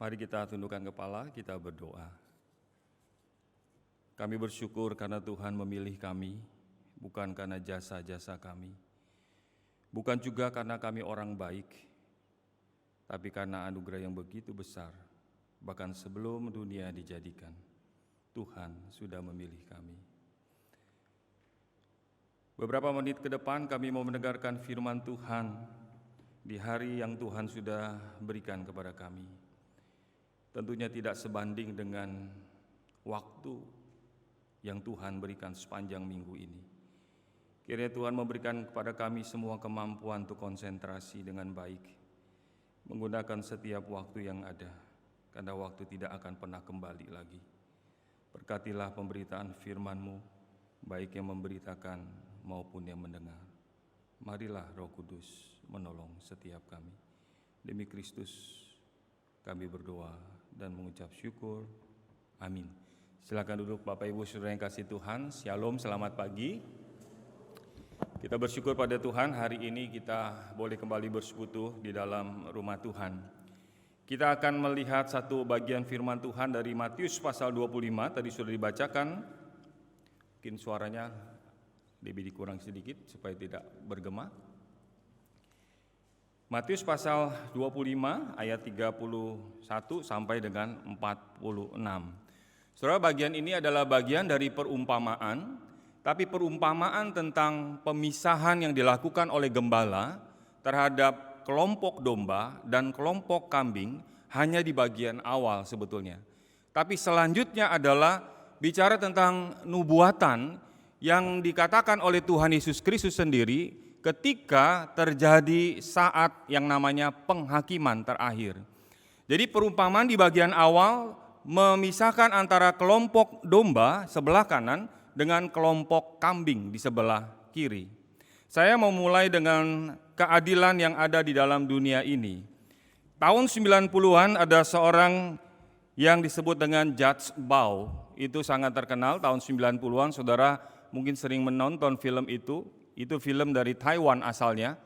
Mari kita tundukkan kepala, kita berdoa. Kami bersyukur karena Tuhan memilih kami, bukan karena jasa-jasa kami. Bukan juga karena kami orang baik, tapi karena anugerah yang begitu besar. Bahkan sebelum dunia dijadikan, Tuhan sudah memilih kami. Beberapa menit ke depan kami mau mendengarkan firman Tuhan di hari yang Tuhan sudah berikan kepada kami. Tentunya tidak sebanding dengan waktu yang Tuhan berikan sepanjang minggu ini. Kiranya Tuhan memberikan kepada kami semua kemampuan untuk konsentrasi dengan baik, menggunakan setiap waktu yang ada, karena waktu tidak akan pernah kembali lagi. Berkatilah pemberitaan firman-Mu, baik yang memberitakan maupun yang mendengar. Marilah Roh Kudus menolong setiap kami. Demi Kristus kami berdoa dan mengucap syukur. Amin. Silakan duduk Bapak Ibu Saudara yang kasih Tuhan. Shalom, selamat pagi. Kita bersyukur pada Tuhan, hari ini kita boleh kembali bersekutu di dalam rumah Tuhan. Kita akan melihat satu bagian firman Tuhan dari Matius pasal 25, tadi sudah dibacakan. Mungkin suaranya lebih dikurang sedikit supaya tidak bergema. Matius pasal 25 ayat 31 sampai dengan 46. Saudara, bagian ini adalah bagian dari perumpamaan, tapi perumpamaan tentang pemisahan yang dilakukan oleh gembala terhadap kelompok domba dan kelompok kambing hanya di bagian awal sebetulnya. Tapi selanjutnya adalah bicara tentang nubuatan yang dikatakan oleh Tuhan Yesus Kristus sendiri ketika terjadi saat yang namanya penghakiman terakhir. Jadi perumpamaan di bagian awal memisahkan antara kelompok domba sebelah kanan dengan kelompok kambing di sebelah kiri. Saya mau mulai dengan keadilan yang ada di dalam dunia ini. Tahun 90-an ada seorang yang disebut dengan Judge Bao. Itu sangat terkenal tahun 90-an, saudara mungkin sering menonton film itu. Itu film dari Taiwan asalnya,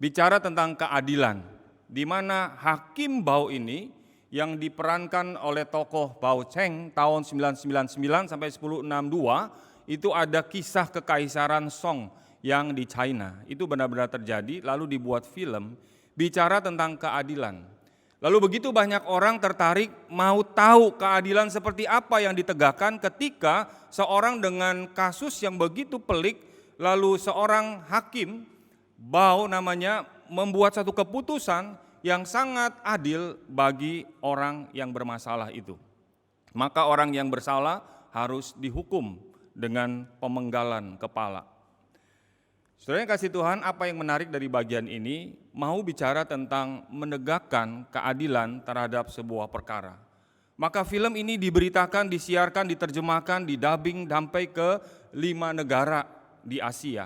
bicara tentang keadilan, di mana Hakim Bao ini yang diperankan oleh tokoh Bao Cheng tahun 999 sampai 1062, itu ada kisah kekaisaran Song yang di China. Itu benar-benar terjadi, lalu dibuat film, bicara tentang keadilan. Lalu begitu banyak orang tertarik mau tahu keadilan seperti apa yang ditegakkan ketika seorang dengan kasus yang begitu pelik, lalu seorang hakim, Bao namanya, membuat satu keputusan yang sangat adil bagi orang yang bermasalah itu. Maka orang yang bersalah harus dihukum dengan pemenggalan kepala. Saudara yang kasih Tuhan, apa yang menarik dari bagian ini, mau bicara tentang menegakkan keadilan terhadap sebuah perkara. Maka film ini diberitakan, disiarkan, diterjemahkan, didubbing sampai ke 5 negara di Asia.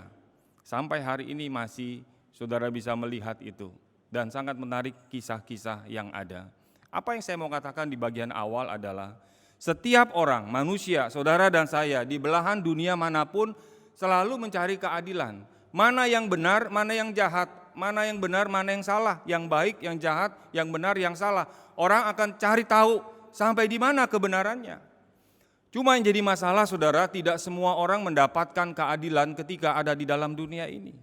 Sampai hari ini masih saudara bisa melihat itu. Dan sangat menarik kisah-kisah yang ada. Apa yang saya mau katakan di bagian awal adalah setiap orang, manusia, saudara dan saya di belahan dunia manapun selalu mencari keadilan. Mana yang benar, mana yang jahat, mana yang benar, mana yang salah, yang baik, yang jahat, yang benar, yang salah. Orang akan cari tahu sampai di mana kebenarannya. Cuma yang jadi masalah, saudara, tidak semua orang mendapatkan keadilan ketika ada di dalam dunia ini.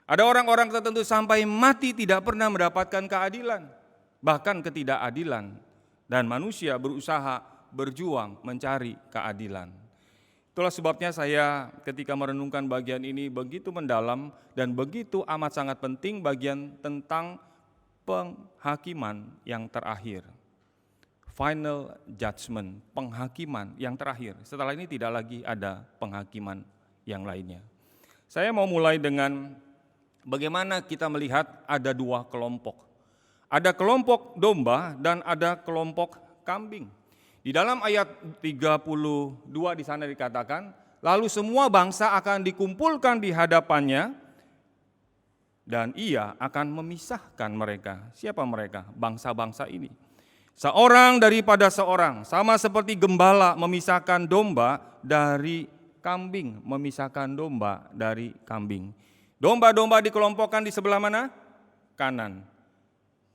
Ada orang-orang tertentu sampai mati tidak pernah mendapatkan keadilan, bahkan ketidakadilan. Dan manusia berusaha, berjuang mencari keadilan. Itulah sebabnya saya ketika merenungkan bagian ini begitu mendalam dan begitu amat sangat penting bagian tentang penghakiman yang terakhir. Final judgment, penghakiman yang terakhir. Setelah ini tidak lagi ada penghakiman yang lainnya. Saya mau mulai dengan bagaimana kita melihat ada 2 kelompok. Ada kelompok domba dan ada kelompok kambing. Di dalam ayat 32 di sana dikatakan, lalu semua bangsa akan dikumpulkan di hadapannya dan ia akan memisahkan mereka. Siapa mereka? Bangsa-bangsa ini. Seorang daripada seorang, sama seperti gembala memisahkan domba dari kambing, memisahkan domba dari kambing. Domba-domba dikelompokkan di sebelah mana? Kanan.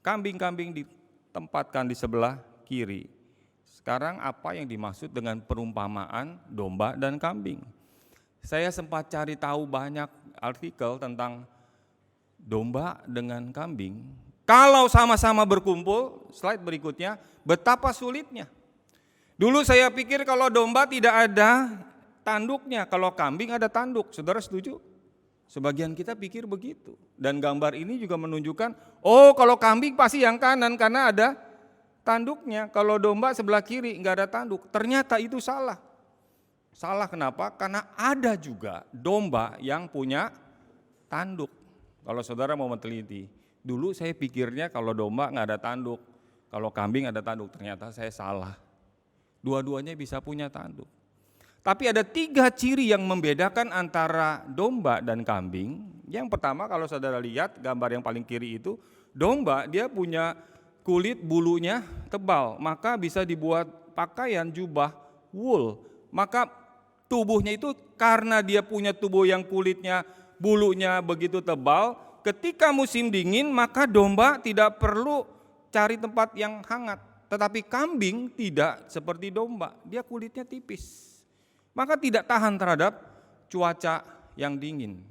Kambing-kambing ditempatkan di sebelah kiri. Sekarang apa yang dimaksud dengan perumpamaan domba dan kambing? Saya sempat cari tahu banyak artikel tentang domba dengan kambing. Kalau sama-sama berkumpul, slide berikutnya, betapa sulitnya. Dulu saya pikir kalau domba tidak ada tanduknya, kalau kambing ada tanduk. Saudara setuju? Sebagian kita pikir begitu. Dan gambar ini juga menunjukkan, oh kalau kambing pasti yang kanan karena ada tanduknya. Kalau domba sebelah kiri nggak ada tanduk. Ternyata itu salah. Salah kenapa? Karena ada juga domba yang punya tanduk. Kalau saudara mau meneliti, dulu saya pikirnya kalau domba nggak ada tanduk, kalau kambing ada tanduk. Ternyata saya salah. Dua-duanya bisa punya tanduk. Tapi ada 3 ciri yang membedakan antara domba dan kambing. Yang pertama kalau saudara lihat gambar yang paling kiri itu, domba dia punya kulit bulunya tebal, maka bisa dibuat pakaian jubah wool. Maka tubuhnya itu karena dia punya tubuh yang kulitnya bulunya begitu tebal, ketika musim dingin maka domba tidak perlu cari tempat yang hangat. Tetapi kambing tidak seperti domba, dia kulitnya tipis. Maka tidak tahan terhadap cuaca yang dingin.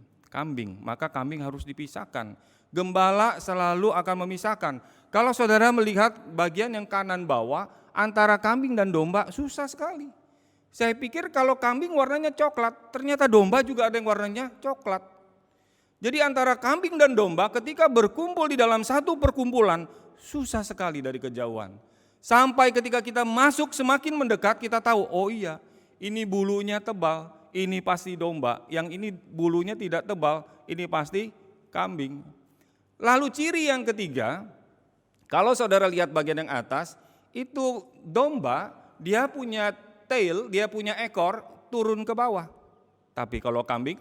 Maka kambing harus dipisahkan. Gembala selalu akan memisahkan. Kalau saudara melihat bagian yang kanan bawah antara kambing dan domba susah sekali. Saya pikir kalau kambing warnanya coklat, ternyata domba juga ada yang warnanya coklat. Jadi antara kambing dan domba ketika berkumpul di dalam satu perkumpulan susah sekali dari kejauhan. Sampai ketika kita masuk semakin mendekat kita tahu, oh iya ini bulunya tebal, ini pasti domba. Yang ini bulunya tidak tebal, ini pasti kambing. Lalu ciri yang ketiga, kalau saudara lihat bagian yang atas, itu domba dia punya tail, dia punya ekor turun ke bawah. Tapi kalau kambing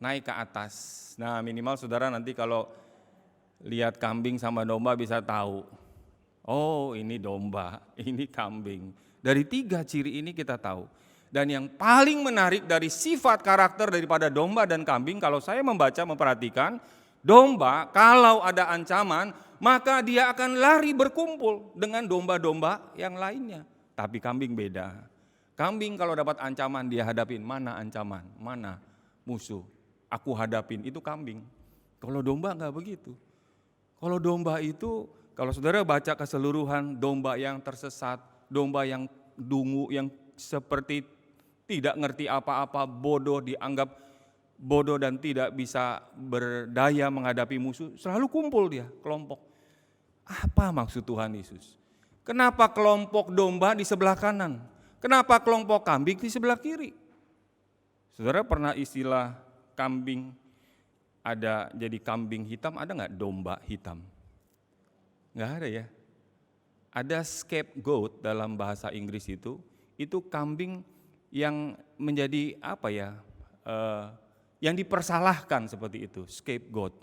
naik ke atas. Nah minimal saudara nanti kalau lihat kambing sama domba bisa tahu, oh ini domba, ini kambing. Dari 3 ciri ini kita tahu. Dan yang paling menarik dari sifat karakter daripada domba dan kambing, kalau saya memperhatikan, domba kalau ada ancaman, maka dia akan lari berkumpul dengan domba-domba yang lainnya. Tapi kambing beda. Kambing kalau dapat ancaman dia hadapin, mana ancaman, mana musuh, aku hadapin, itu kambing. Kalau domba enggak begitu. Kalau domba itu, kalau saudara baca keseluruhan, domba yang tersesat, domba yang dungu, yang seperti tidak ngerti apa-apa, bodoh, dianggap bodoh dan tidak bisa berdaya menghadapi musuh, selalu kumpul dia, kelompok. Apa maksud Tuhan Yesus? Kenapa kelompok domba di sebelah kanan? Kenapa kelompok kambing di sebelah kiri? Saudara pernah istilah kambing, ada jadi kambing hitam, ada nggak domba hitam? Nggak ada ya. Ada scapegoat dalam bahasa Inggris itu kambing yang menjadi apa ya, yang dipersalahkan seperti itu, scapegoat.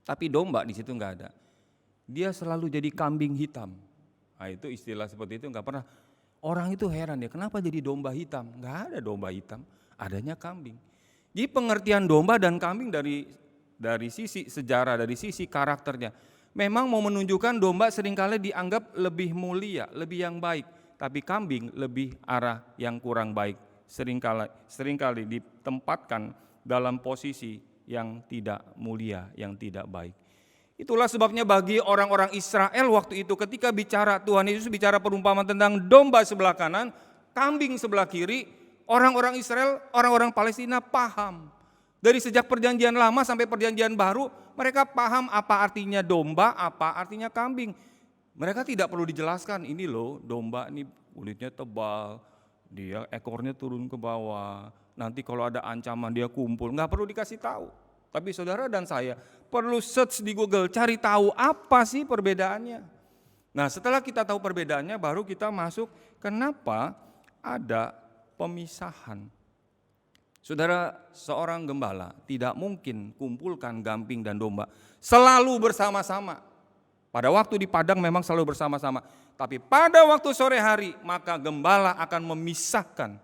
Tapi domba di situ nggak ada. Dia selalu jadi kambing hitam. Nah itu istilah seperti itu nggak pernah. Orang itu heran ya, kenapa jadi domba hitam? Nggak ada domba hitam, adanya kambing. Jadi pengertian domba dan kambing dari sisi sejarah, dari sisi karakternya, memang mau menunjukkan domba seringkali dianggap lebih mulia, lebih yang baik. Tapi kambing lebih arah yang kurang baik. Seringkali ditempatkan dalam posisi yang tidak mulia, yang tidak baik. Itulah sebabnya bagi orang-orang Israel waktu itu ketika bicara, Tuhan Yesus bicara perumpamaan tentang domba sebelah kanan, kambing sebelah kiri, orang-orang Israel, orang-orang Palestina paham. Dari sejak perjanjian lama sampai perjanjian baru, mereka paham apa artinya domba, apa artinya kambing. Mereka tidak perlu dijelaskan, ini loh domba ini kulitnya tebal, dia ekornya turun ke bawah, nanti kalau ada ancaman dia kumpul, nggak perlu dikasih tahu. Tapi saudara dan saya perlu search di Google, cari tahu apa sih perbedaannya. Nah setelah kita tahu perbedaannya baru kita masuk kenapa ada pemisahan. Saudara, seorang gembala tidak mungkin kumpulkan kambing dan domba selalu bersama-sama. Pada waktu di padang memang selalu bersama-sama. Tapi pada waktu sore hari maka gembala akan memisahkan.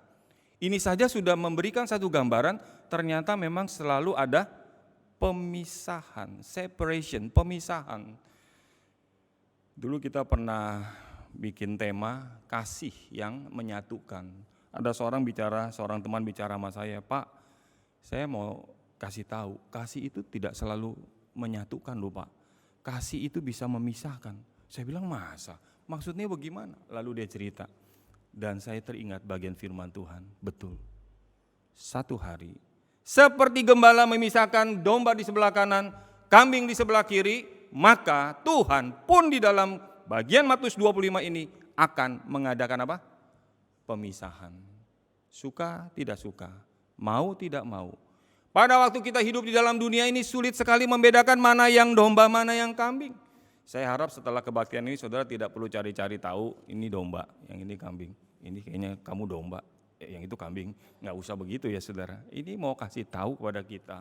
Ini saja sudah memberikan satu gambaran, ternyata memang selalu ada pemisahan, separation, pemisahan. Dulu kita pernah bikin tema kasih yang menyatukan. Ada seorang teman bicara sama saya, Pak, saya mau kasih tahu, kasih itu tidak selalu menyatukan loh Pak. Kasih itu bisa memisahkan. Saya bilang masa? Maksudnya bagaimana? Lalu dia cerita, dan saya teringat bagian firman Tuhan, betul. Satu hari, seperti gembala memisahkan domba di sebelah kanan, kambing di sebelah kiri, maka Tuhan pun di dalam bagian Matius 25 ini akan mengadakan apa? Pemisahan. Suka tidak suka, mau tidak mau. Pada waktu kita hidup di dalam dunia ini sulit sekali membedakan mana yang domba, mana yang kambing. Saya harap setelah kebaktian ini saudara tidak perlu cari-cari tahu ini domba, yang ini kambing. Ini kayaknya kamu domba, yang itu kambing. Nggak usah begitu ya saudara. Ini mau kasih tahu kepada kita,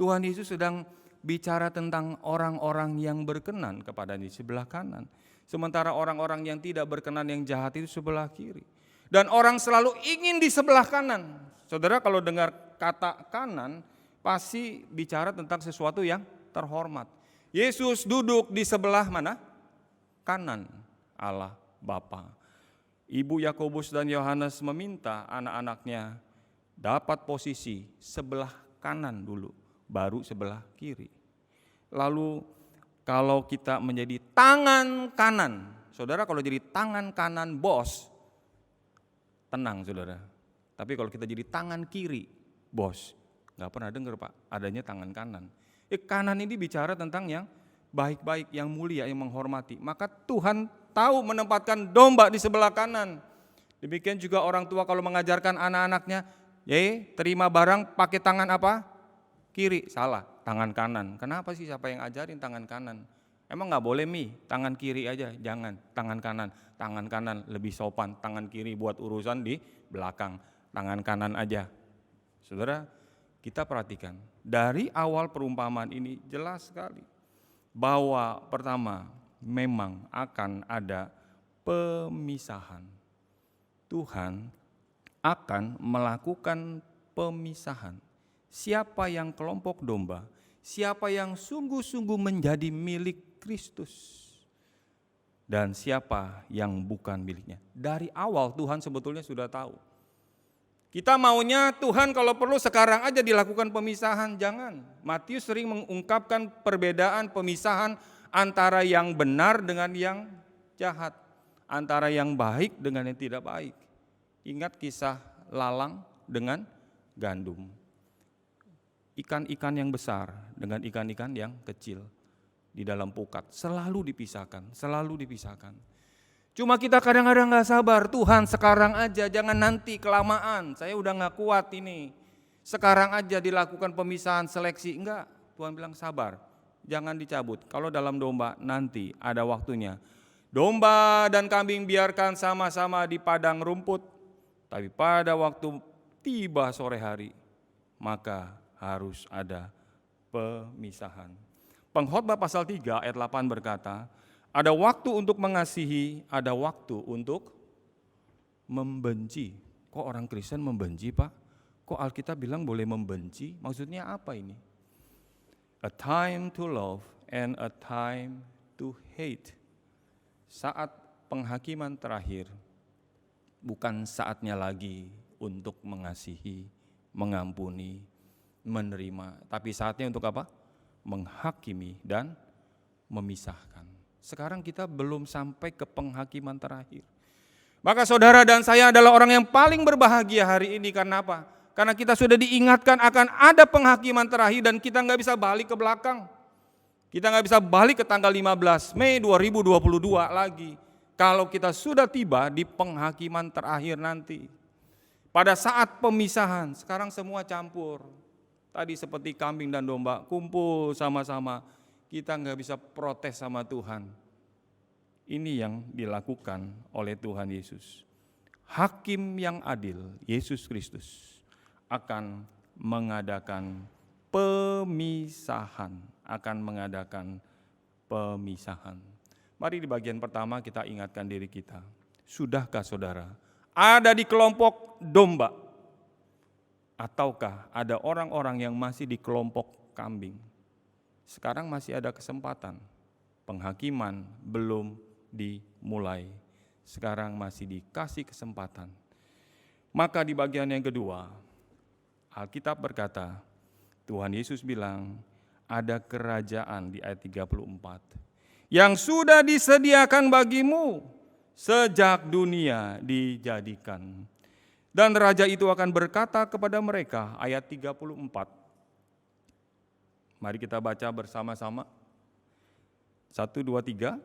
Tuhan Yesus sedang bicara tentang orang-orang yang berkenan kepada di sebelah kanan. Sementara orang-orang yang tidak berkenan, yang jahat itu sebelah kiri. Dan orang selalu ingin di sebelah kanan. Saudara kalau dengar kata kanan, pasti bicara tentang sesuatu yang terhormat. Yesus duduk di sebelah mana? Kanan Allah Bapa. Ibu Yakobus dan Yohanes meminta anak-anaknya dapat posisi sebelah kanan dulu, baru sebelah kiri. Lalu kalau kita menjadi tangan kanan, saudara kalau jadi tangan kanan bos, tenang saudara. Tapi kalau kita jadi tangan kiri, bos, gak pernah dengar Pak, adanya tangan kanan. Kanan ini bicara tentang yang baik-baik, yang mulia, yang menghormati. Maka Tuhan tahu menempatkan domba di sebelah kanan. Demikian juga orang tua kalau mengajarkan anak-anaknya, terima barang pakai tangan apa? Kiri, salah, tangan kanan. Kenapa sih siapa yang ajarin tangan kanan? Emang gak boleh tangan kiri aja? Jangan, tangan kanan. Tangan kanan lebih sopan, tangan kiri buat urusan di belakang, tangan kanan aja. Saudara, kita perhatikan, dari awal perumpamaan ini jelas sekali bahwa pertama memang akan ada pemisahan. Tuhan akan melakukan pemisahan. Siapa yang kelompok domba, siapa yang sungguh-sungguh menjadi milik Kristus, dan siapa yang bukan miliknya. Dari awal Tuhan sebetulnya sudah tahu. Kita maunya Tuhan kalau perlu sekarang aja dilakukan pemisahan, jangan. Matius sering mengungkapkan perbedaan pemisahan antara yang benar dengan yang jahat, antara yang baik dengan yang tidak baik. Ingat kisah lalang dengan gandum. Ikan-ikan yang besar dengan ikan-ikan yang kecil di dalam pukat selalu dipisahkan, selalu dipisahkan. Cuma kita kadang-kadang gak sabar, Tuhan sekarang aja, jangan nanti kelamaan, saya udah gak kuat ini. Sekarang aja dilakukan pemisahan, seleksi, enggak. Tuhan bilang sabar, jangan dicabut. Kalau dalam domba nanti ada waktunya. Domba dan kambing biarkan sama-sama di padang rumput, tapi pada waktu tiba sore hari, maka harus ada pemisahan. Pengkhotbah pasal 3 ayat 8 berkata, ada waktu untuk mengasihi, ada waktu untuk membenci. Kok orang Kristen membenci Pak? Kok Alkitab bilang boleh membenci? Maksudnya apa ini? A time to love and a time to hate. Saat penghakiman terakhir, bukan saatnya lagi untuk mengasihi, mengampuni, menerima. Tapi saatnya untuk apa? Menghakimi dan memisahkan. Sekarang kita belum sampai ke penghakiman terakhir. Maka saudara dan saya adalah orang yang paling berbahagia hari ini. Karena apa? Karena kita sudah diingatkan akan ada penghakiman terakhir dan kita gak bisa balik ke belakang. Kita gak bisa balik ke tanggal 15 Mei 2022 lagi. Kalau kita sudah tiba di penghakiman terakhir nanti. Pada saat pemisahan, sekarang semua campur. Tadi seperti kambing dan domba, kumpul sama-sama. Kita nggak bisa protes sama Tuhan. Ini yang dilakukan oleh Tuhan Yesus. Hakim yang adil, Yesus Kristus, akan mengadakan pemisahan. Mari di bagian pertama kita ingatkan diri kita. Sudahkah saudara ada di kelompok domba? Ataukah ada orang-orang yang masih di kelompok kambing? Sekarang masih ada kesempatan, penghakiman belum dimulai. sekarang masih dikasih kesempatan. Maka di bagian yang kedua, Alkitab berkata, Tuhan Yesus bilang, ada kerajaan di ayat 34 yang sudah disediakan bagimu sejak dunia dijadikan. Dan raja itu akan berkata kepada mereka, ayat 34. Mari kita baca bersama-sama. 1, 2, 3.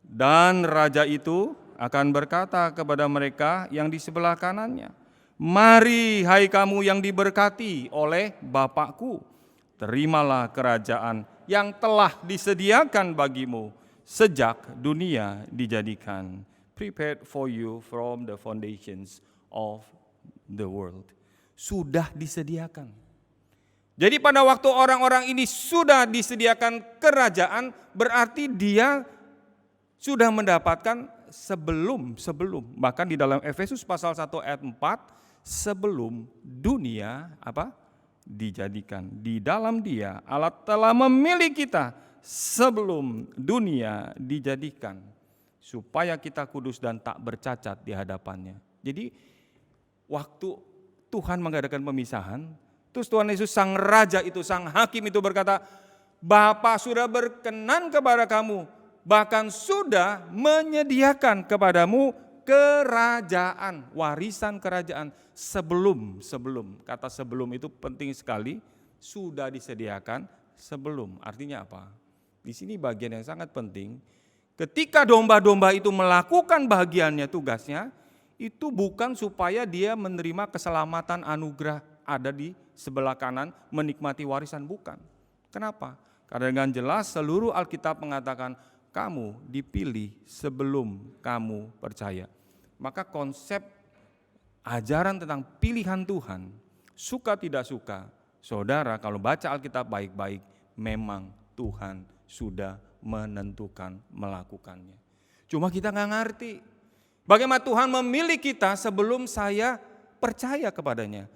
Dan raja itu akan berkata kepada mereka yang di sebelah kanannya, mari hai kamu yang diberkati oleh Bapakku, terimalah kerajaan yang telah disediakan bagimu sejak dunia dijadikan. Prepared for you from the foundations of the world. Sudah disediakan. Jadi pada waktu orang-orang ini sudah disediakan kerajaan, berarti dia sudah mendapatkan sebelum. Bahkan di dalam Efesus pasal 1 ayat 4, sebelum dunia dijadikan. Di dalam Dia Allah telah memilih kita sebelum dunia dijadikan, supaya kita kudus dan tak bercacat di hadapannya. Jadi waktu Tuhan mengadakan pemisahan, terus Tuhan Yesus sang raja itu, sang hakim itu berkata, Bapa sudah berkenan kepada kamu, bahkan sudah menyediakan kepadamu kerajaan, warisan kerajaan sebelum. Kata sebelum itu penting sekali, sudah disediakan sebelum. Artinya apa? Di sini bagian yang sangat penting. Ketika domba-domba itu melakukan bagiannya, tugasnya, itu bukan supaya dia menerima keselamatan anugerah ada di sebelah kanan menikmati warisan, bukan. Kenapa? Karena dengan jelas seluruh Alkitab mengatakan kamu dipilih sebelum kamu percaya. Maka konsep ajaran tentang pilihan Tuhan, suka tidak suka, saudara kalau baca Alkitab baik-baik, memang Tuhan sudah menentukan melakukannya. Cuma kita nggak ngerti bagaimana Tuhan memilih kita sebelum saya percaya kepadanya.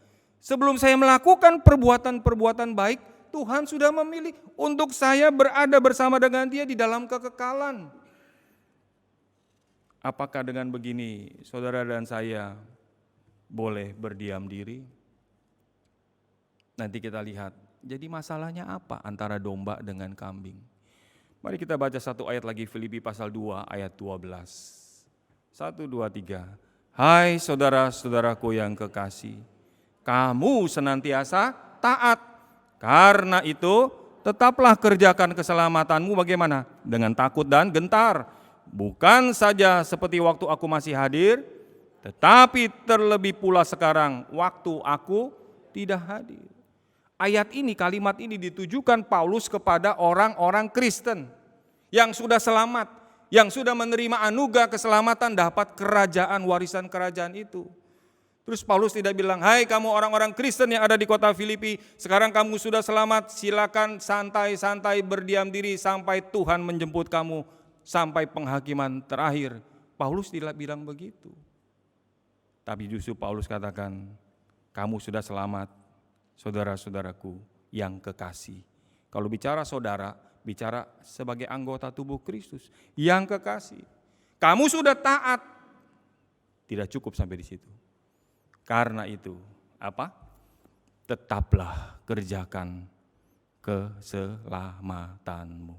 Sebelum saya melakukan perbuatan-perbuatan baik, Tuhan sudah memilih untuk saya berada bersama dengan Dia di dalam kekekalan. Apakah dengan begini saudara dan saya boleh berdiam diri? Nanti kita lihat. Jadi masalahnya apa antara domba dengan kambing? Mari kita baca satu ayat lagi, Filipi pasal 2 ayat 12. 1, 2, 3. Hai saudara-saudaraku yang kekasih, kamu senantiasa taat. Karena itu tetaplah kerjakan keselamatanmu bagaimana? Dengan takut dan gentar. Bukan saja seperti waktu aku masih hadir, tetapi terlebih pula sekarang waktu aku tidak hadir. Ayat ini, kalimat ini ditujukan Paulus kepada orang-orang Kristen yang sudah selamat, yang sudah menerima anugerah keselamatan, dapat kerajaan, warisan kerajaan itu. Terus Paulus tidak bilang, hai kamu orang-orang Kristen yang ada di kota Filipi, sekarang kamu sudah selamat, silakan santai-santai berdiam diri sampai Tuhan menjemput kamu, sampai penghakiman terakhir. Paulus tidak bilang begitu. Tapi justru Paulus katakan, kamu sudah selamat, saudara-saudaraku yang kekasih. Kalau bicara saudara, bicara sebagai anggota tubuh Kristus yang kekasih. Kamu sudah taat. Tidak cukup sampai di situ. Karena itu, tetaplah kerjakan keselamatanmu.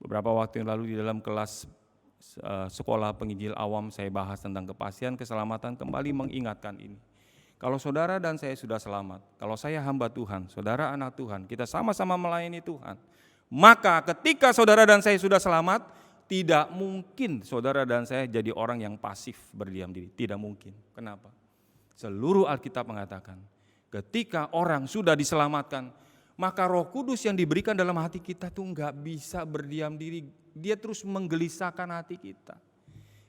Beberapa waktu yang lalu di dalam kelas sekolah penginjil awam saya bahas tentang kepastian keselamatan, kembali mengingatkan ini. Kalau saudara dan saya sudah selamat, kalau saya hamba Tuhan, saudara anak Tuhan, kita sama-sama melayani Tuhan, maka ketika saudara dan saya sudah selamat, tidak mungkin saudara dan saya jadi orang yang pasif berdiam diri. Tidak mungkin. Kenapa? Seluruh Alkitab mengatakan, ketika orang sudah diselamatkan, maka Roh Kudus yang diberikan dalam hati kita tuh nggak bisa berdiam diri. Dia terus menggelisahkan hati kita.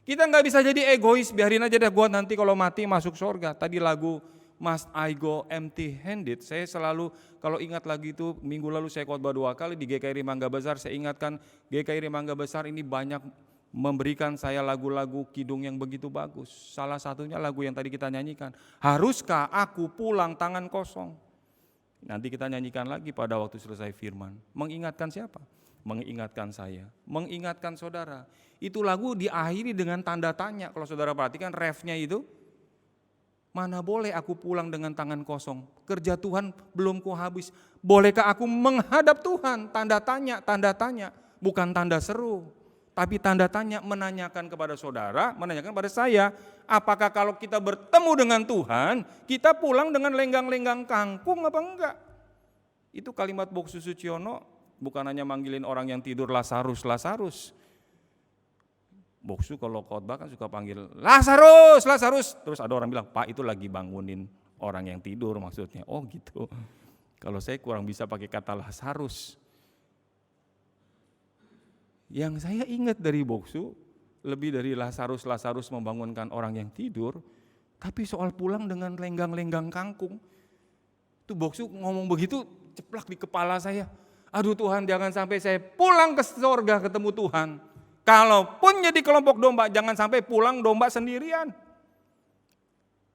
Kita nggak bisa jadi egois, biarin aja deh gua nanti kalau mati masuk surga. Tadi lagu Must I Go Empty Handed, saya selalu kalau ingat lagi itu, minggu lalu saya khotbah 2 kali di GKI Mangga Besar, saya ingatkan GKI Mangga Besar ini banyak memberikan saya lagu-lagu kidung yang begitu bagus. Salah satunya lagu yang tadi kita nyanyikan, haruskah aku pulang tangan kosong. Nanti kita nyanyikan lagi pada waktu selesai firman. Mengingatkan siapa? mengingatkan saya, mengingatkan saudara. Itu lagu diakhiri dengan tanda tanya. Kalau saudara perhatikan refnya itu, mana boleh aku pulang dengan tangan kosong, kerja Tuhan belum kuhabis. Bolehkah aku menghadap Tuhan? Tanda tanya, bukan tanda seru. Tapi tanda tanya menanyakan kepada saudara, menanyakan kepada saya, apakah kalau kita bertemu dengan Tuhan, kita pulang dengan lenggang-lenggang kangkung apa enggak? Itu kalimat Boksu Suciono bukan hanya manggilin orang yang tidur Lazarus. Boksu kalau khotbah kan suka panggil Lazarus. Terus ada orang bilang, Pak itu lagi bangunin orang yang tidur maksudnya. Oh gitu. Kalau saya kurang bisa pakai kata Lazarus. Yang saya ingat dari Boksu, lebih dari Lazarus membangunkan orang yang tidur, tapi soal pulang dengan lenggang-lenggang kangkung. Itu Boksu ngomong begitu, ceplak di kepala saya. Aduh Tuhan, jangan sampai saya pulang ke surga ketemu Tuhan. Kalaupun jadi kelompok domba, jangan sampai pulang domba sendirian.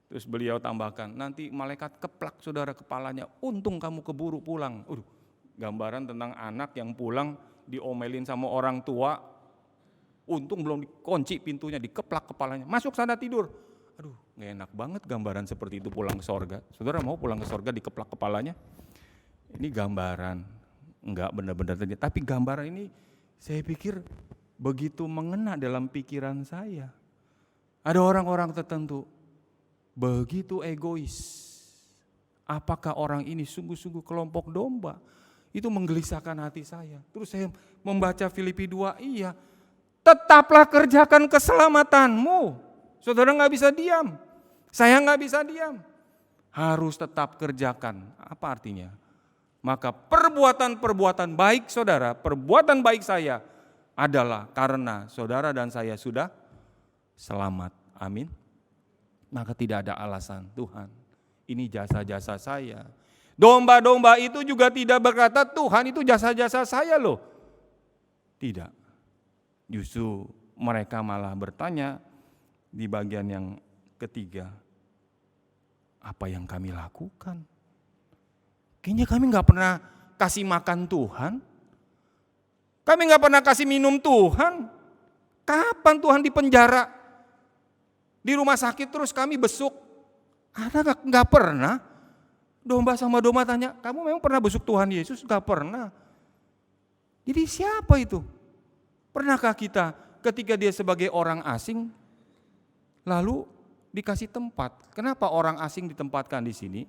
Terus beliau tambahkan, nanti malaikat keplak saudara kepalanya, untung kamu keburu pulang. Gambaran tentang anak yang pulang, diomelin sama orang tua, untung belum dikunci pintunya, dikeplak kepalanya, masuk sana tidur. Aduh, gak enak banget gambaran seperti itu pulang ke sorga. Saudara mau pulang ke sorga dikeplak kepalanya? Ini gambaran, enggak benar-benar terjadi. Tapi gambaran ini saya pikir begitu mengena dalam pikiran saya. Ada orang-orang tertentu begitu egois. Apakah orang ini sungguh-sungguh kelompok domba? Itu menggelisahkan hati saya. Terus saya membaca Filipi 2, iya. Tetaplah kerjakan keselamatanmu. Saudara gak bisa diam. Saya gak bisa diam. Harus tetap kerjakan. Apa artinya? Maka perbuatan-perbuatan baik saudara, perbuatan baik saya adalah karena saudara dan saya sudah selamat. Amin. Maka tidak ada alasan, Tuhan, ini jasa-jasa saya. Domba-domba itu juga tidak berkata, Tuhan itu jasa-jasa saya loh. Tidak. Justru mereka malah bertanya di bagian yang ketiga, apa yang kami lakukan? Kayaknya kami gak pernah kasih makan Tuhan. Kami gak pernah kasih minum Tuhan. Kapan Tuhan di penjara? Di rumah sakit terus kami besuk. Ada gak pernah. Domba sama domba tanya, kamu memang pernah besuk Tuhan Yesus? Gak pernah. Jadi siapa itu? Pernahkah kita ketika dia sebagai orang asing, lalu dikasih tempat? Kenapa orang asing ditempatkan di sini?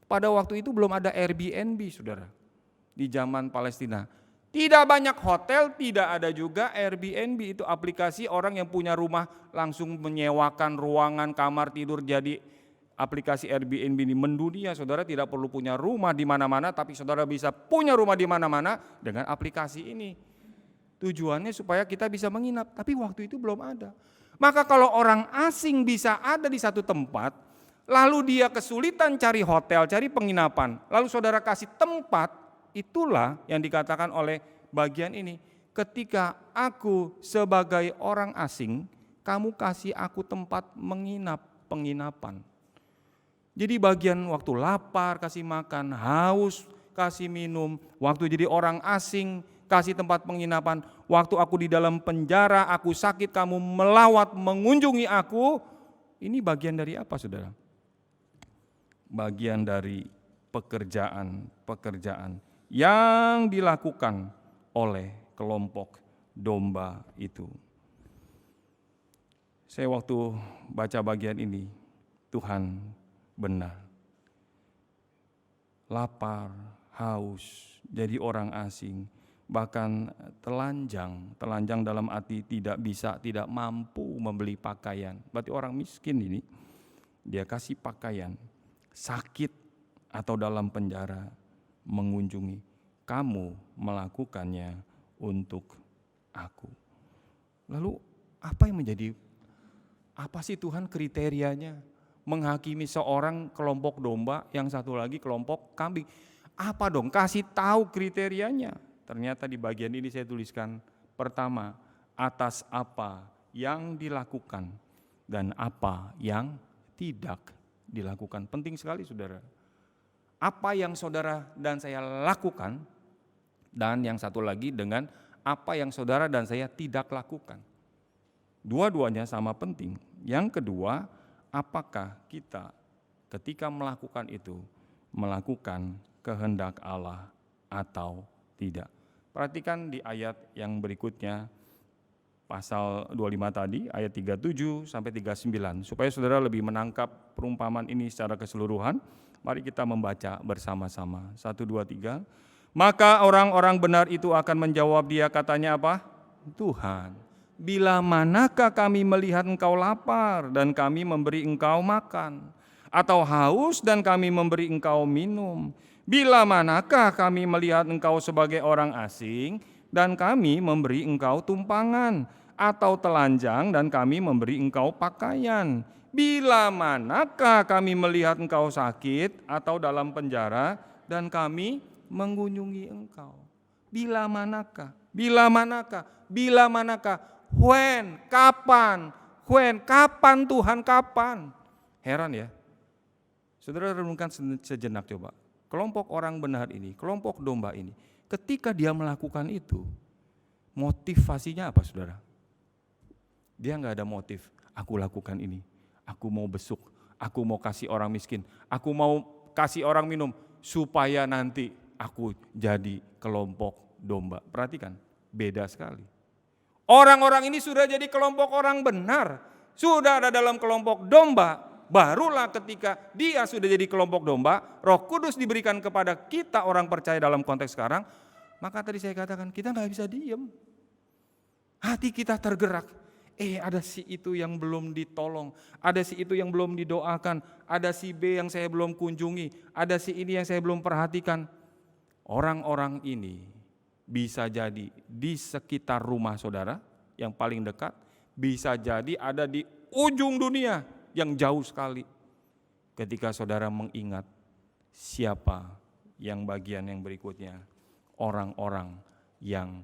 Pada waktu itu belum ada Airbnb, saudara. Di zaman Palestina. Tidak banyak hotel, tidak ada juga Airbnb. Itu aplikasi orang yang punya rumah langsung menyewakan ruangan, kamar tidur jadi aplikasi Airbnb ini mendunia. Saudara tidak perlu punya rumah di mana-mana, tapi saudara bisa punya rumah di mana-mana dengan aplikasi ini. Tujuannya supaya kita bisa menginap, tapi waktu itu belum ada. Maka kalau orang asing bisa ada di satu tempat, lalu dia kesulitan cari hotel, cari penginapan, lalu saudara kasih tempat, itulah yang dikatakan oleh bagian ini. Ketika aku sebagai orang asing, kamu kasih aku tempat menginap, penginapan. Jadi bagian waktu lapar kasih makan, haus kasih minum, waktu jadi orang asing kasih tempat penginapan, waktu aku di dalam penjara, aku sakit, kamu melawat mengunjungi aku. Ini bagian dari apa saudara? Bagian dari pekerjaan yang dilakukan oleh kelompok domba itu. Saya waktu baca bagian ini, Tuhan benar. Lapar, haus, jadi orang asing, bahkan telanjang dalam arti tidak bisa, tidak mampu membeli pakaian. Berarti orang miskin ini, dia kasih pakaian, sakit atau dalam penjara, mengunjungi. Kamu melakukannya untuk aku. Lalu apa sih Tuhan kriterianya? Menghakimi seorang kelompok domba, yang satu lagi kelompok kambing. Apa dong? Kasih tahu kriterianya. Ternyata di bagian ini saya tuliskan, pertama, atas apa yang dilakukan dan apa yang tidak dilakukan. Penting sekali saudara. Apa yang saudara dan saya lakukan Dan yang satu lagi dengan apa yang saudara dan saya tidak lakukan. Dua-duanya sama penting. Yang kedua, apakah kita ketika melakukan itu, melakukan kehendak Allah atau tidak. Perhatikan di ayat yang berikutnya, pasal 25 tadi, ayat 37 sampai 39. Supaya saudara lebih menangkap perumpamaan ini secara keseluruhan, mari kita membaca bersama-sama. 1, 2, 3. Maka orang-orang benar itu akan menjawab dia, katanya apa? Tuhan, bila manakah kami melihat engkau lapar dan kami memberi engkau makan, atau haus dan kami memberi engkau minum? Bila manakah kami melihat engkau sebagai orang asing dan kami memberi engkau tumpangan, atau telanjang dan kami memberi engkau pakaian? Bila manakah kami melihat engkau sakit atau dalam penjara dan kami mengunjungi engkau? Bila manakah? Bila manakah? Bila manakah? When? Kapan? When? Kapan Tuhan? Kapan? Heran ya. Saudara renungkan sejenak coba. Kelompok orang benar ini, kelompok domba ini, ketika dia melakukan itu, motivasinya apa saudara? Dia nggak ada motif, aku lakukan ini, aku mau besuk, aku mau kasih orang miskin, aku mau kasih orang minum, supaya nanti aku jadi kelompok domba. Perhatikan, beda sekali. Orang-orang ini sudah jadi kelompok orang benar, sudah ada dalam kelompok domba. Barulah ketika dia sudah jadi kelompok domba, Roh Kudus diberikan kepada kita orang percaya dalam konteks sekarang, maka tadi saya katakan kita nggak bisa diem. Hati kita tergerak. Ada si itu yang belum ditolong, ada si itu yang belum didoakan, ada si B yang saya belum kunjungi, ada si ini yang saya belum perhatikan. Orang-orang ini bisa jadi di sekitar rumah saudara yang paling dekat, bisa jadi ada di ujung dunia yang jauh sekali. Ketika saudara mengingat siapa yang bagian yang berikutnya, orang-orang yang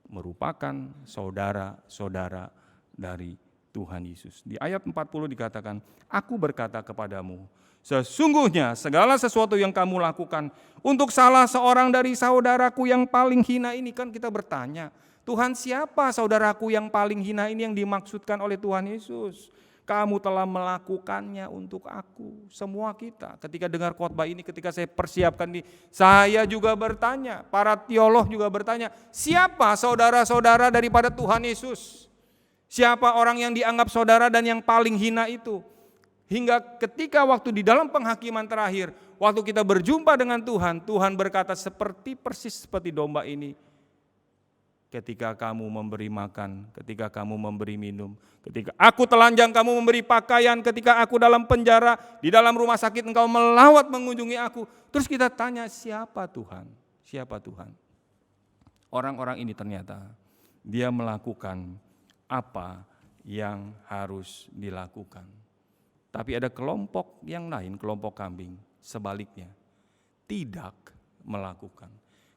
merupakan saudara-saudara dari Tuhan Yesus. Di ayat 40 dikatakan, aku berkata kepadamu, sesungguhnya segala sesuatu yang kamu lakukan untuk salah seorang dari saudaraku yang paling hina ini. Kan kita bertanya, Tuhan siapa saudaraku yang paling hina ini yang dimaksudkan oleh Tuhan Yesus? Kamu telah melakukannya untuk aku. Semua kita ketika dengar khotbah ini, ketika saya persiapkan ini, saya juga bertanya, para teolog juga bertanya, siapa saudara-saudara daripada Tuhan Yesus? Siapa orang yang dianggap saudara dan yang paling hina itu? Hingga ketika waktu di dalam penghakiman terakhir, waktu kita berjumpa dengan Tuhan, Tuhan berkata persis seperti domba ini. Ketika kamu memberi makan, ketika kamu memberi minum, ketika aku telanjang kamu memberi pakaian, ketika aku dalam penjara, di dalam rumah sakit engkau melawat mengunjungi aku. Terus kita tanya, siapa Tuhan? Siapa Tuhan? Orang-orang ini ternyata dia melakukan apa yang harus dilakukan. Tapi ada kelompok yang lain, kelompok kambing, sebaliknya tidak melakukan.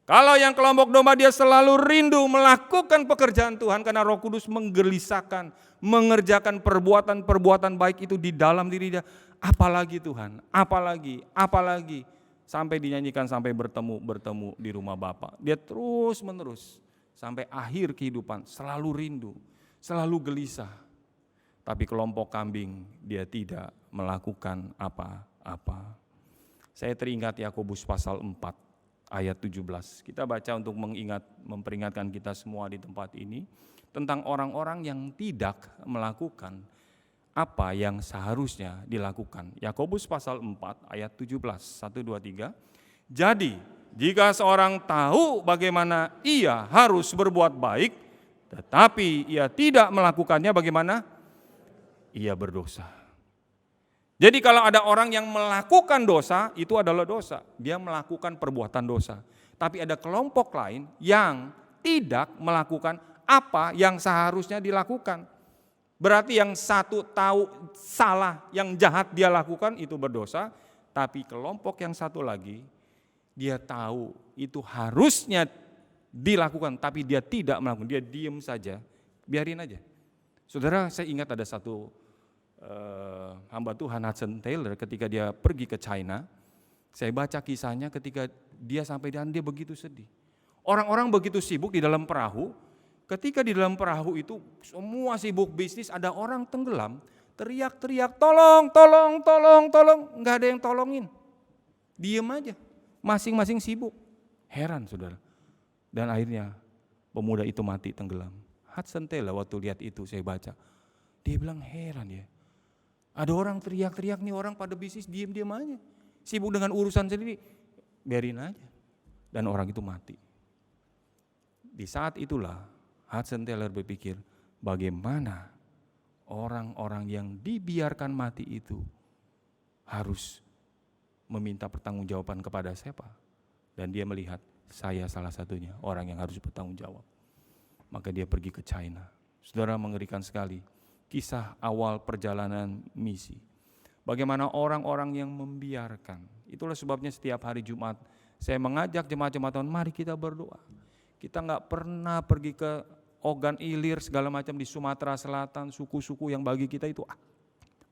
Kalau yang kelompok domba dia selalu rindu melakukan pekerjaan Tuhan karena Roh Kudus menggelisahkan, mengerjakan perbuatan-perbuatan baik itu di dalam diri dia. Apalagi Tuhan, apalagi, sampai dinyanyikan sampai bertemu di rumah Bapa. Dia terus menerus sampai akhir kehidupan selalu rindu, selalu gelisah. Tapi kelompok kambing dia tidak melakukan apa-apa. Saya teringat Yakobus pasal 4. Ayat 17, kita baca untuk memperingatkan kita semua di tempat ini tentang orang-orang yang tidak melakukan apa yang seharusnya dilakukan. Yakobus pasal 4 ayat 17, 1, 2, 3. Jadi jika seorang tahu bagaimana ia harus berbuat baik, tetapi ia tidak melakukannya, bagaimana? Ia berdosa. Jadi kalau ada orang yang melakukan dosa, itu adalah dosa. Dia melakukan perbuatan dosa. Tapi ada kelompok lain yang tidak melakukan apa yang seharusnya dilakukan. Berarti yang satu tahu salah, yang jahat dia lakukan itu berdosa. Tapi kelompok yang satu lagi, dia tahu itu harusnya dilakukan, tapi dia tidak melakukan. Dia diam saja, biarin aja. Saudara, saya ingat ada satu hamba Tuhan Hudson Taylor ketika dia pergi ke China. Saya baca kisahnya ketika dia sampai di sana dia begitu sedih. Orang-orang begitu sibuk di dalam perahu, ketika di dalam perahu itu semua sibuk bisnis, ada orang tenggelam, teriak-teriak, tolong, tolong, tolong, tolong, nggak ada yang tolongin. Diem aja, masing-masing sibuk. Heran saudara. Dan akhirnya pemuda itu mati tenggelam. Hudson Taylor waktu lihat itu saya baca, dia bilang heran ya. Ada orang teriak-teriak nih, orang pada bisnis diem-diem aja. Sibuk dengan urusan sendiri, biarin aja. Dan orang itu mati. Di saat itulah Hudson Taylor berpikir, bagaimana orang-orang yang dibiarkan mati itu harus meminta pertanggungjawaban kepada siapa? Dan dia melihat, saya salah satunya orang yang harus bertanggung jawab. Maka dia pergi ke China. Saudara, mengerikan sekali kisah awal perjalanan misi. Bagaimana orang-orang yang membiarkan. Itulah sebabnya setiap hari Jumat saya mengajak jemaat-jemaat, mari kita berdoa. Kita nggak pernah pergi ke Ogan Ilir segala macam di Sumatera Selatan, suku-suku yang bagi kita itu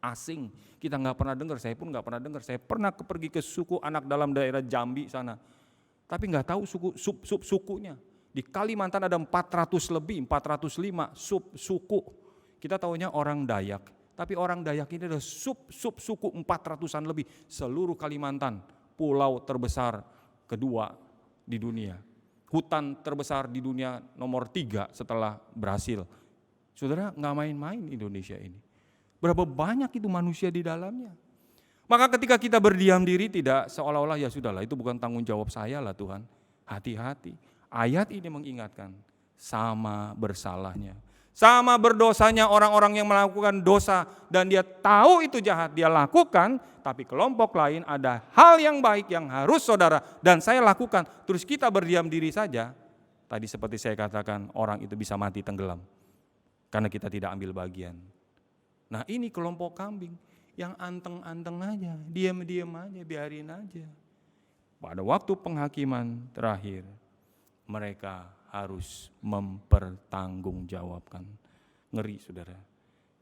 asing. Kita nggak pernah dengar, saya pun nggak pernah dengar. Saya pernah pergi ke suku anak dalam daerah Jambi sana, tapi nggak tahu sub-sukunya. Di Kalimantan ada 400 lebih, 405 sub-suku. Kita taunya orang Dayak, tapi orang Dayak ini ada sub-suku 400-an lebih. Seluruh Kalimantan, pulau terbesar kedua di dunia. Hutan terbesar di dunia nomor 3 setelah Brasil. Saudara, nggak main-main Indonesia ini. Berapa banyak itu manusia di dalamnya. Maka ketika kita berdiam diri, tidak seolah-olah ya sudahlah, itu bukan tanggung jawab saya lah Tuhan. Hati-hati. Ayat ini mengingatkan, sama bersalahnya, sama berdosanya orang-orang yang melakukan dosa dan dia tahu itu jahat, dia lakukan, tapi kelompok lain ada hal yang baik yang harus saudara dan saya lakukan, terus kita berdiam diri saja. Tadi seperti saya katakan, orang itu bisa mati tenggelam karena kita tidak ambil bagian. Nah, ini kelompok kambing yang anteng-anteng aja, diam-diam aja, biarin aja. Pada waktu penghakiman terakhir, mereka harus mempertanggungjawabkan. Ngeri saudara.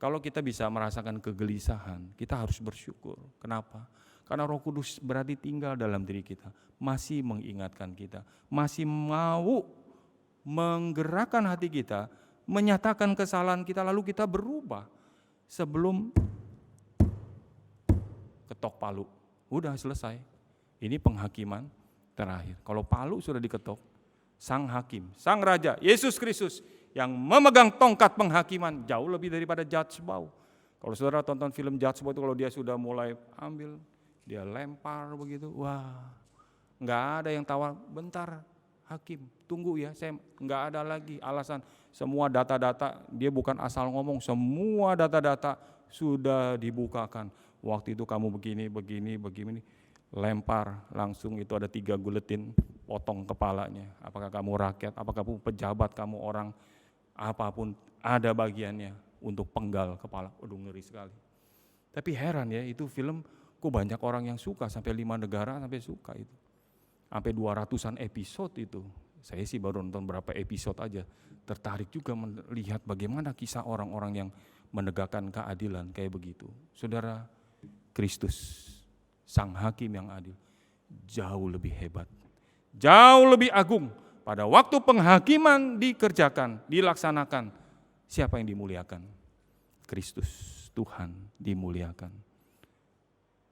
Kalau kita bisa merasakan kegelisahan, kita harus bersyukur. Kenapa? Karena Roh Kudus berarti tinggal dalam diri kita, masih mengingatkan kita, masih mau menggerakkan hati kita, menyatakan kesalahan kita, lalu kita berubah. Sebelum ketok palu, udah selesai. Ini penghakiman terakhir. Kalau palu sudah diketok, Sang Hakim, Sang Raja, Yesus Kristus yang memegang tongkat penghakiman jauh lebih daripada Judge Bow. Kalau saudara tonton film Judge Bow itu kalau dia sudah mulai ambil, dia lempar begitu, wah, nggak ada yang tawar, bentar Hakim, tunggu ya, saya nggak ada lagi alasan. Semua data-data, dia bukan asal ngomong, semua data-data sudah dibukakan. Waktu itu kamu begini, lempar langsung itu ada 3 guletin, potong kepalanya. Apakah kamu rakyat, apakah kamu pejabat, kamu orang, apapun ada bagiannya untuk penggal kepala. Aduh, ngeri sekali. Tapi heran ya, itu film kok banyak orang yang suka, sampai 5 negara sampai suka itu. Sampai 200-an episode itu. Saya sih baru nonton berapa episode aja. Tertarik juga melihat bagaimana kisah orang-orang yang menegakkan keadilan kayak begitu. Saudara, Kristus, Sang Hakim yang adil, jauh lebih hebat, jauh lebih agung. Pada waktu penghakiman dikerjakan, dilaksanakan, siapa yang dimuliakan? Kristus, Tuhan dimuliakan.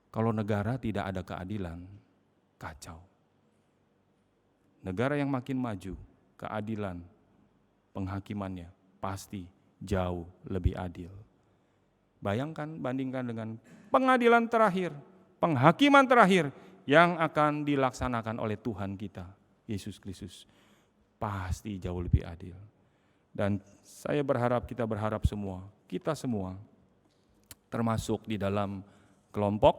Kalau negara tidak ada keadilan, kacau. Negara yang makin maju, keadilan, penghakimannya pasti jauh lebih adil. Bayangkan, bandingkan dengan pengadilan terakhir, penghakiman terakhir yang akan dilaksanakan oleh Tuhan kita, Yesus Kristus. Pasti jauh lebih adil. Dan saya berharap, kita berharap semua, kita semua termasuk di dalam kelompok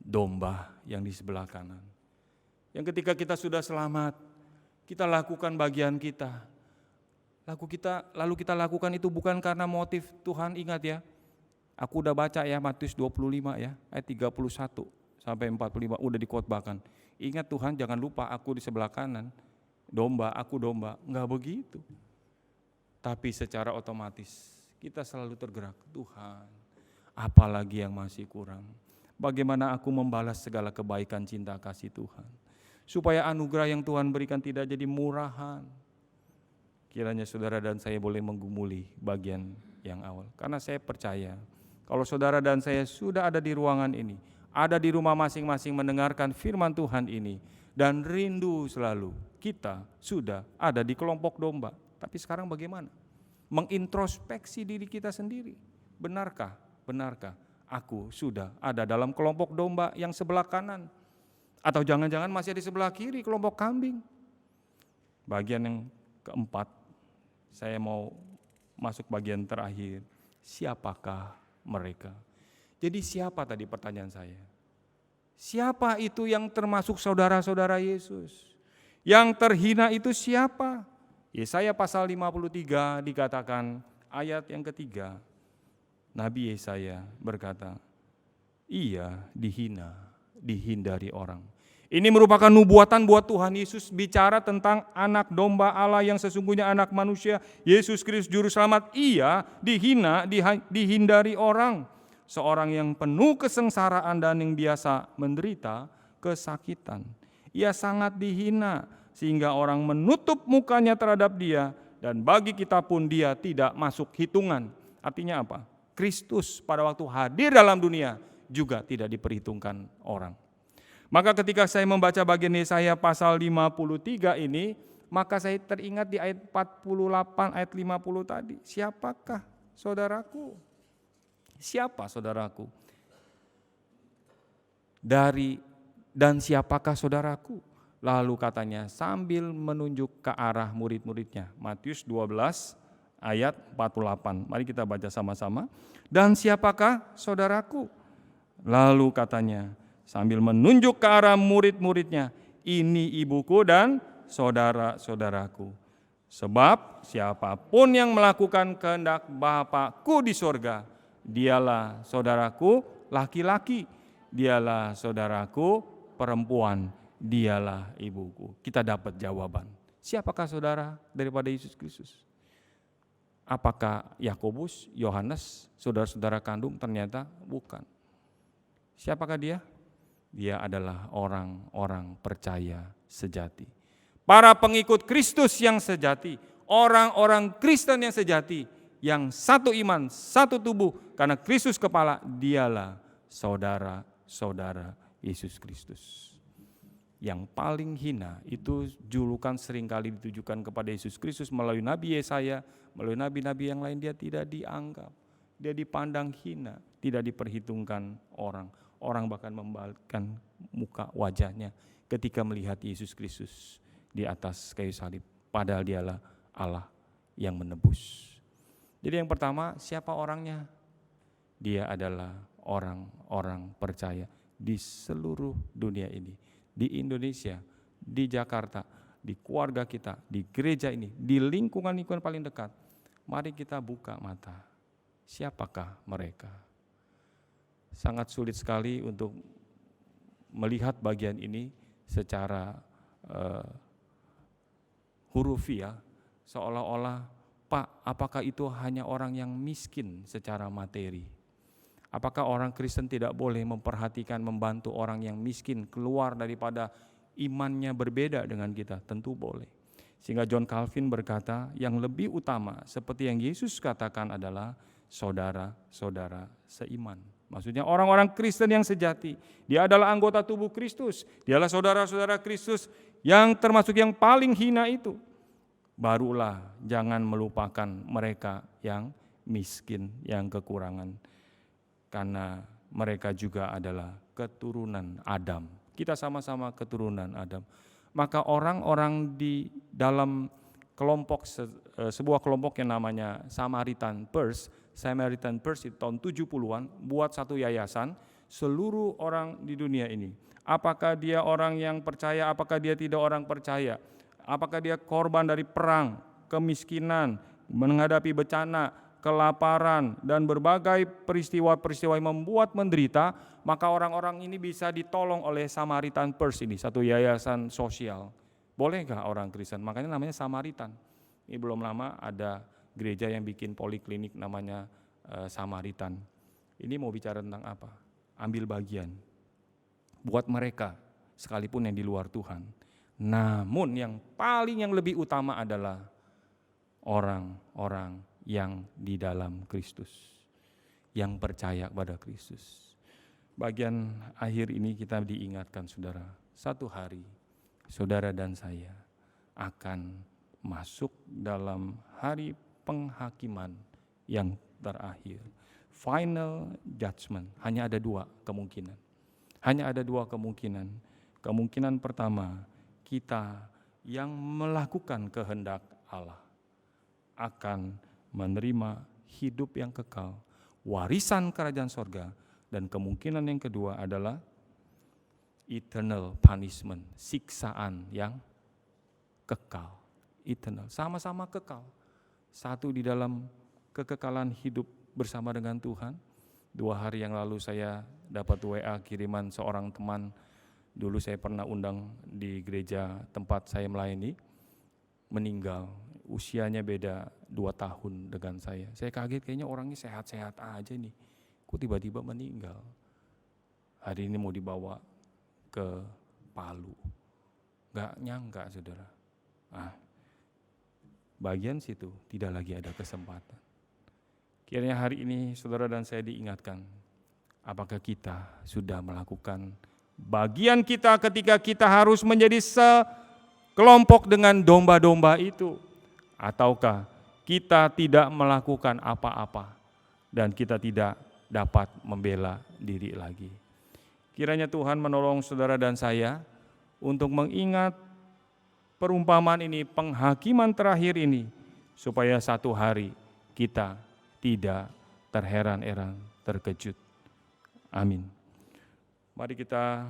domba yang di sebelah kanan. Yang ketika kita sudah selamat, kita lakukan bagian kita. Lalu kita lakukan itu bukan karena motif Tuhan, ingat ya. Aku udah baca ya Matius 25 ya, ayat 31 sampai 45 udah dikhotbahkan. Ingat Tuhan, jangan lupa aku di sebelah kanan. Domba, aku domba, enggak begitu. Tapi secara otomatis kita selalu tergerak, Tuhan, apalagi yang masih kurang? Bagaimana aku membalas segala kebaikan cinta kasih Tuhan? supaya anugerah yang Tuhan berikan tidak jadi murahan. Kiranya saudara dan saya boleh menggumuli bagian yang awal. Karena saya percaya, kalau saudara dan saya sudah ada di ruangan ini, ada di rumah masing-masing mendengarkan firman Tuhan ini, dan rindu selalu, kita sudah ada di kelompok domba. Tapi sekarang bagaimana? Mengintrospeksi diri kita sendiri. Benarkah aku sudah ada dalam kelompok domba yang sebelah kanan? Atau jangan-jangan masih di sebelah kiri kelompok kambing? Bagian yang keempat, saya mau masuk bagian terakhir. Siapakah mereka? Jadi siapa tadi pertanyaan saya? Siapa itu yang termasuk saudara-saudara Yesus? Yang terhina itu siapa? Yesaya pasal 53 dikatakan ayat yang ketiga. Nabi Yesaya berkata, ia dihina, dihindari orang. Ini merupakan nubuatan buat Tuhan Yesus bicara tentang anak domba Allah yang sesungguhnya anak manusia, Yesus Kristus Juru Selamat. Ia dihina, dihindari orang. Seorang yang penuh kesengsaraan dan yang biasa menderita kesakitan. Ia sangat dihina sehingga orang menutup mukanya terhadap dia, dan bagi kita pun dia tidak masuk hitungan. Artinya apa? Kristus pada waktu hadir dalam dunia juga tidak diperhitungkan orang. Maka ketika saya membaca bagian Yesaya pasal 53 ini, maka saya teringat di ayat 48, ayat 50 tadi. Siapakah saudaraku? Siapa saudaraku? Dan siapakah saudaraku? Lalu katanya sambil menunjuk ke arah murid-muridnya. Matius 12 ayat 48. Mari kita baca sama-sama. Dan siapakah saudaraku? Lalu katanya sambil menunjuk ke arah murid-muridnya, ini ibuku dan saudara-saudaraku. Sebab siapapun yang melakukan kehendak Bapa-Ku di sorga, dialah saudaraku laki-laki, dialah saudaraku perempuan, dialah ibuku. Kita dapat jawaban. Siapakah saudara daripada Yesus Kristus? Apakah Yakobus, Yohanes, saudara-saudara kandung? Ternyata bukan. Siapakah dia? Dia adalah orang-orang percaya sejati. Para pengikut Kristus yang sejati, orang-orang Kristen yang sejati, yang satu iman, satu tubuh, karena Kristus kepala, dialah saudara-saudara Yesus Kristus. Yang paling hina itu julukan seringkali ditujukan kepada Yesus Kristus melalui Nabi Yesaya, melalui nabi-nabi yang lain. Dia tidak dianggap, dia dipandang hina, tidak diperhitungkan orang. Orang bahkan membalikkan muka wajahnya ketika melihat Yesus Kristus di atas kayu salib. Padahal dialah Allah yang menebus. Jadi yang pertama, siapa orangnya? Dia adalah orang-orang percaya di seluruh dunia ini. Di Indonesia, di Jakarta, di keluarga kita, di gereja ini, di lingkungan-lingkungan paling dekat. Mari kita buka mata. Siapakah mereka? Sangat sulit sekali untuk melihat bagian ini secara hurufiah, seolah-olah, Pak, apakah itu hanya orang yang miskin secara materi? Apakah orang Kristen tidak boleh memperhatikan, membantu orang yang miskin keluar daripada imannya berbeda dengan kita? Tentu boleh. Sehingga John Calvin berkata, yang lebih utama seperti yang Yesus katakan adalah saudara-saudara seiman. Maksudnya orang-orang Kristen yang sejati. Dia adalah anggota tubuh Kristus. Dialah saudara-saudara Kristus yang termasuk yang paling hina itu. Barulah jangan melupakan mereka yang miskin, yang kekurangan. Karena mereka juga adalah keturunan Adam. Kita sama-sama keturunan Adam. Maka orang-orang di dalam kelompok, sebuah kelompok yang namanya Samaritan Purse di tahun 70-an buat satu yayasan seluruh orang di dunia ini. Apakah dia orang yang percaya, apakah dia tidak orang percaya, apakah dia korban dari perang, kemiskinan, menghadapi bencana, kelaparan, dan berbagai peristiwa-peristiwa yang membuat menderita, maka orang-orang ini bisa ditolong oleh Samaritan Purse ini, satu yayasan sosial. Bolehkah orang Kristen? Makanya namanya Samaritan. Ini belum lama ada gereja yang bikin poliklinik namanya Samaritan. Ini mau bicara tentang apa? Ambil bagian. Buat mereka, sekalipun yang di luar Tuhan. Namun yang lebih utama adalah orang-orang yang di dalam Kristus, yang percaya kepada Kristus. Bagian akhir ini kita diingatkan saudara, satu hari saudara dan saya akan masuk dalam hari penghakiman yang terakhir. Final judgment. Hanya ada dua kemungkinan. Kemungkinan pertama, kita yang melakukan kehendak Allah akan menerima hidup yang kekal, warisan kerajaan sorga. Dan kemungkinan yang kedua adalah eternal punishment, siksaan yang kekal. Eternal, sama-sama kekal. Satu di dalam kekekalan hidup bersama dengan Tuhan. 2 hari yang lalu saya dapat WA kiriman seorang teman. Dulu saya pernah undang di gereja tempat saya melayani, meninggal. Usianya beda 2 tahun dengan saya. Saya kaget, kayaknya orangnya sehat-sehat aja nih. Kok tiba-tiba meninggal? Hari ini mau dibawa ke Palu. Gak nyangka saudara. Bagian situ tidak lagi ada kesempatan. Kiranya hari ini saudara dan saya diingatkan, apakah kita sudah melakukan bagian kita ketika kita harus menjadi sekelompok dengan domba-domba itu, ataukah kita tidak melakukan apa-apa dan kita tidak dapat membela diri lagi. Kiranya Tuhan menolong saudara dan saya untuk mengingat perumpamaan ini, penghakiman terakhir ini, supaya satu hari kita tidak terheran-heran, terkejut. Amin. Mari kita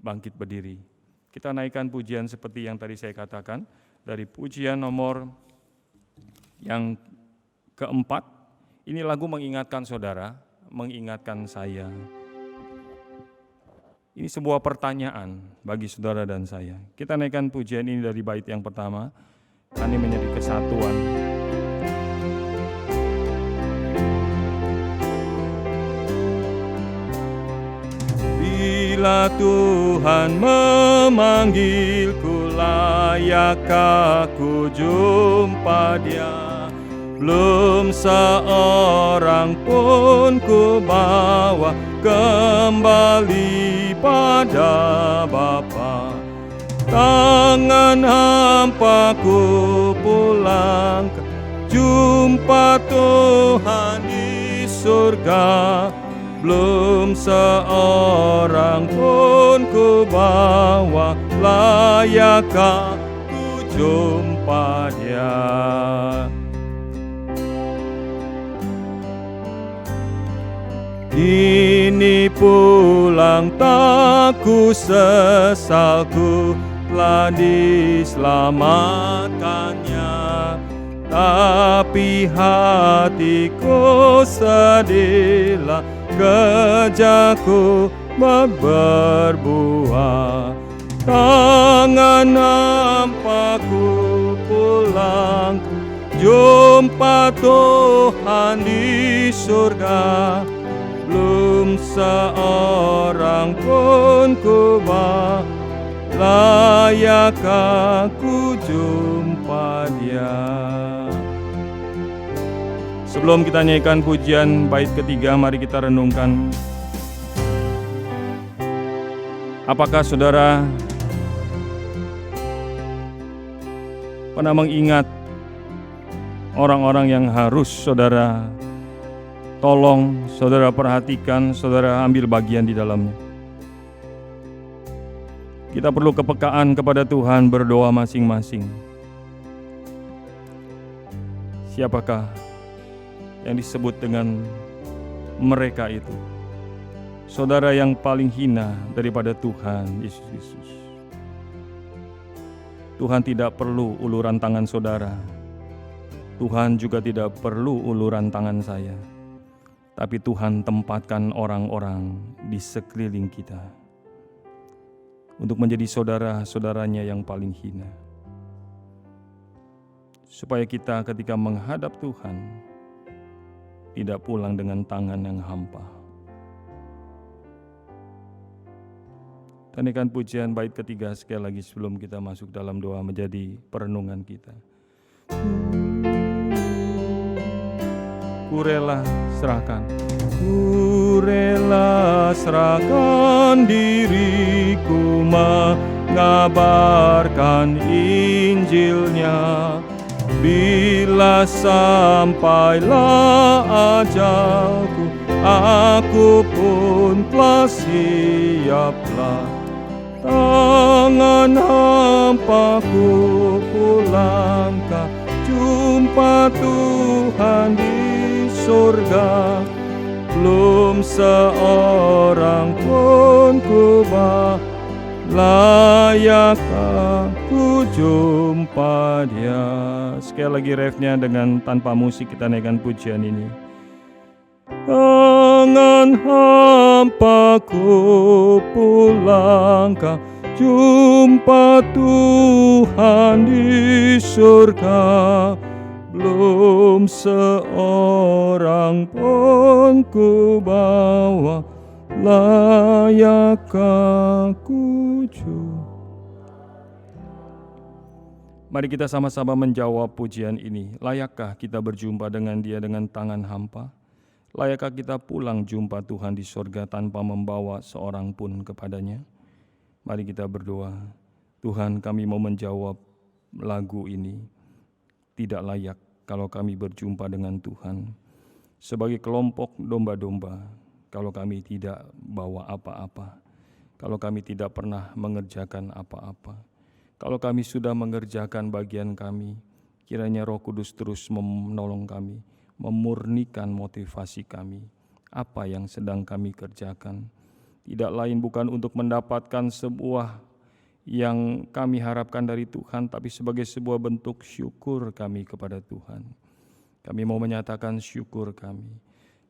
bangkit berdiri. Kita naikkan pujian seperti yang tadi saya katakan, dari pujian nomor yang keempat. Ini lagu mengingatkan saudara, mengingatkan saya. Ini sebuah pertanyaan bagi saudara dan saya. Kita naikkan pujian ini dari bait yang pertama. Kami menjadi kesatuan. Bila Tuhan memanggilku, layakkah ku jumpa Dia? Belum seorang pun ku bawa kembali pada Bapa. Tangan hampaku pulang, jumpa Tuhan di surga. Belum seorang pun ku bawa, layakkah ku jumpa Dia? Ini pulang tak ku sesal, ku telah diselamatkannya. Tapi hatiku sedihlah, kejaku berbuah. Tangan hampaku pulang, jumpa Tuhan di surga. Belum seorang pun ku bawa, layakkah ku jumpa Dia? Sebelum kita nyanyikan pujian bait ketiga, mari kita renungkan. Apakah saudara pernah mengingat orang-orang yang harus saudara tolong, saudara perhatikan, saudara ambil bagian di dalamnya? Kita perlu kepekaan kepada Tuhan, berdoa masing-masing. Siapakah yang disebut dengan mereka itu? Saudara yang paling hina daripada Tuhan Yesus Kristus. Tuhan tidak perlu uluran tangan saudara. Tuhan juga tidak perlu uluran tangan saya. Tapi Tuhan tempatkan orang-orang di sekeliling kita untuk menjadi saudara-saudaranya yang paling hina. Supaya kita ketika menghadap Tuhan tidak pulang dengan tangan yang hampa, Kita naikkan pujian bait ketiga sekali lagi sebelum kita masuk dalam doa menjadi perenungan kita. Ku rela serahkan, ku rela serahkan diriku mengabarkan Injilnya. Bila sampailah ajalku, aku pun telah siaplah. Tangan hampaku pulangkah, jumpa Tuhan di surga. Belum seorang pun ku layak aku jumpa Dia. Sekali lagi refnya dengan tanpa musik kita naikkan pujian ini. Tangan hampaku pulangkah, jumpa Tuhan di surga. Belum seorang pun ku bawa, layak aku jumpa. Mari kita sama-sama menjawab pujian ini. Layakkah kita berjumpa dengan Dia dengan tangan hampa? Layakkah kita pulang jumpa Tuhan di sorga tanpa membawa seorang pun kepadanya? Mari kita berdoa. Tuhan, kami mau menjawab lagu ini. Tidak layak kalau kami berjumpa dengan Tuhan. Sebagai kelompok domba-domba, kalau kami tidak bawa apa-apa, kalau kami tidak pernah mengerjakan apa-apa, kalau kami sudah mengerjakan bagian kami, kiranya Roh Kudus terus menolong kami, memurnikan motivasi kami, apa yang sedang kami kerjakan. Tidak lain bukan untuk mendapatkan sebuah yang kami harapkan dari Tuhan, tapi sebagai sebuah bentuk syukur kami kepada Tuhan. Kami mau menyatakan syukur kami,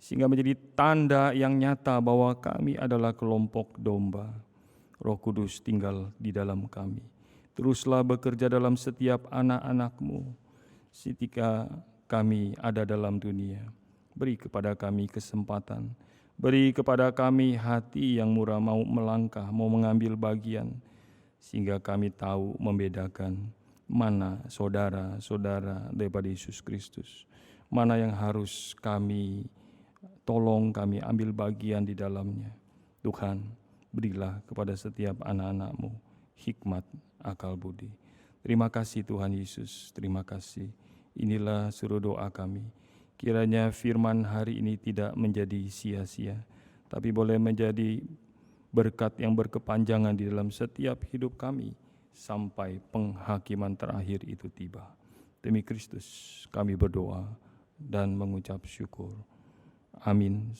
sehingga menjadi tanda yang nyata bahwa kami adalah kelompok domba. Roh Kudus tinggal di dalam kami. Teruslah bekerja dalam setiap anak-anak-Mu, ketika kami ada dalam dunia. Beri kepada kami kesempatan, beri kepada kami hati yang murah, mau melangkah, mau mengambil bagian, sehingga kami tahu membedakan mana saudara-saudara daripada Yesus Kristus, mana yang harus kami tolong, kami ambil bagian di dalamnya. Tuhan, berilah kepada setiap anak-anak-Mu hikmat, akal budi. Terima kasih Tuhan Yesus, terima kasih. Inilah suruh doa kami. Kiranya firman hari ini tidak menjadi sia-sia, tapi boleh menjadi berkat yang berkepanjangan di dalam setiap hidup kami sampai penghakiman terakhir itu tiba. Demi Kristus kami berdoa dan mengucap syukur. Amin.